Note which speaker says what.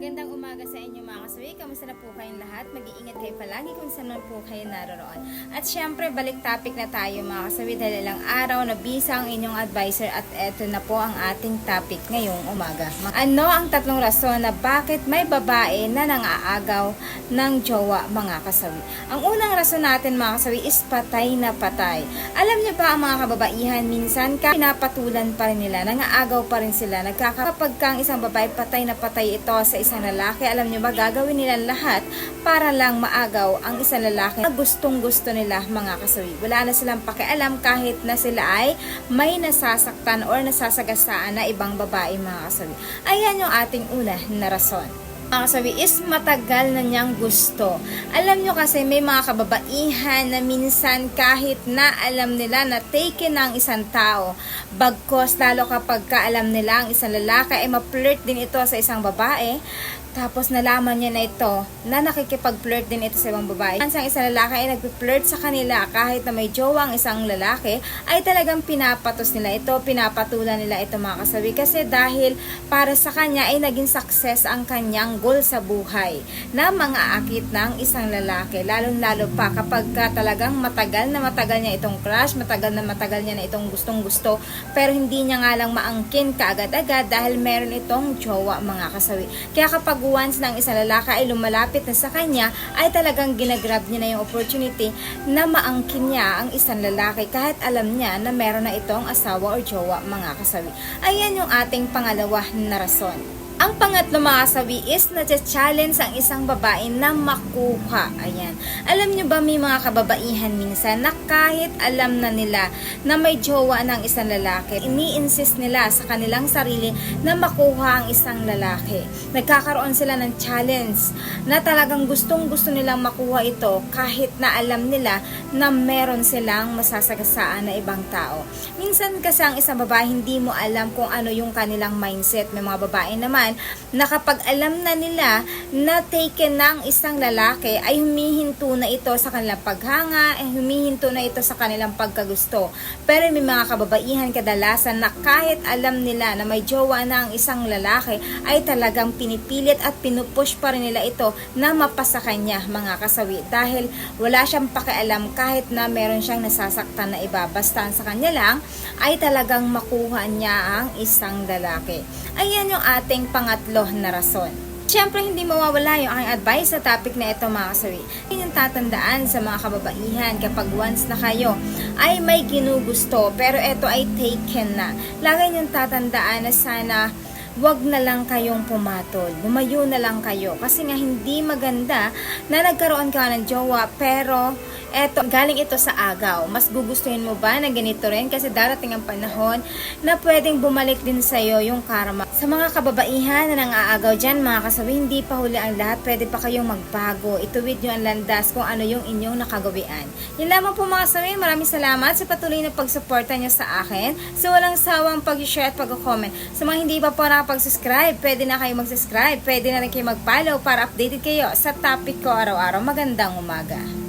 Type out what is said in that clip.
Speaker 1: Magandang umaga sa inyo mga kasawi. Kamusta na po kayong lahat? Mag-iingat kayo palagi kung saan man po kayo naroroon. At syempre, balik topic na tayo mga kasawi dahil ilang araw na bisa ang inyong advisor at eto na po ang ating topic ngayong umaga. Ano ang tatlong rason na bakit may babae na nangaagaw ng jowa mga kasawi? Ang unang rason natin mga kasawi is patay na patay. Alam niyo ba ang mga kababaihan minsan pinapatulan pa rin nila, nangaagaw pa rin sila, kapag kang isang babae patay na patay ito sa isang lalaki, alam nyo ba, gagawin nila lahat para lang maagaw ang isang lalaki na gustong gusto nila mga kasawi. Wala na silang pakialam kahit na sila ay may nasasaktan or nasasagasaan na ibang babae mga kasawi. Ayan yung ating una na rason. Mga kasawi is matagal na niyang gusto. Alam nyo kasi may mga kababaihan na minsan kahit na alam nila na taken ng isang tao, bagkos lalo kapag alam nila ang isang lalaki ay ma-flirt din ito sa isang babae, tapos nalaman niya na ito na nakikipag-flirt din ito sa ibang babae. Ang isang lalaki ay nag-flirt sa kanila kahit na may jowa ang isang lalaki, ay talagang pinapatos nila ito, pinapatulan nila ito mga kasawi. Kasi dahil para sa kanya ay naging success ang kanyang goal sa buhay na mga-akit ng isang lalaki. Lalo-lalo pa kapag talagang matagal niya itong crush, matagal niya na itong gustong-gusto, pero hindi niya nga lang maangkin kaagad-agad dahil meron itong jowa mga kasawi. Kaya kapag once ng isang lalaki ay lumalapit na sa kanya, ay talagang ginagrab niya na yung opportunity na maangkin niya ang isang lalaki kahit alam niya na meron na itong asawa o jowa mga kasawi. Ayan yung ating pangalawa na rason. Ang pangatlo mga kasawi is na-challenge ang isang babae na makuha. Ayan. Alam nyo ba may mga kababaihan minsan na kahit alam na nila na may jowa ng isang lalaki, ini-insist nila sa kanilang sarili na makuha ang isang lalaki. Nagkakaroon sila ng challenge na talagang gustong-gusto nilang makuha ito kahit na alam nila na meron silang masasagasaan na ibang tao. Minsan kasi ang isang babae hindi mo alam kung ano yung kanilang mindset. May mga babae naman na kapag alam na nila na taken ng isang lalaki ay humihinto na ito sa kanilang paghanga, ay humihinto na ito sa kanilang pagkagusto. Pero may mga kababaihan kadalasan na kahit alam nila na may jowa na ang isang lalaki ay talagang pinipilit at pinupush pa rin nila ito na mapasa kanya mga kasawi dahil wala siyang pakialam kahit na meron siyang nasasaktan na iba. Basta sa kanya lang ay talagang makuha niya ang isang lalaki. Ayan yung ating pangatlo na rason. Siyempre, hindi mawawala yung aking advice sa topic na ito mga kasawi. Yung tatandaan sa mga kababaihan kapag once na kayo ay may ginugusto pero ito ay taken na. Lagi yung tatandaan na sana wag na lang kayong pumatol. Lumayo na lang kayo. Kasi nga hindi maganda na nagkaroon ka ng jowa pero galing ito sa agaw. Mas gugustuhin mo ba na ganito rin? Kasi darating ang panahon na pwedeng bumalik din sa'yo yung karma. Sa mga kababaihan na nang-aagaw dyan, mga kasawi, hindi pa huli ang lahat. Pwede pa kayong magbago. Ituwid nyo ang landas kung ano yung inyong nakagawian. Yun lamang po mga kasawi. Maraming salamat sa patuloy na pagsuporta nyo sa akin. So walang sawang pag-share at pag-comment. Sa mga hindi pa po nakapag-subscribe, pwede na kayo mag-subscribe. Pwede na rin kayo mag-follow para updated kayo sa topic ko araw-araw. Magandang umaga.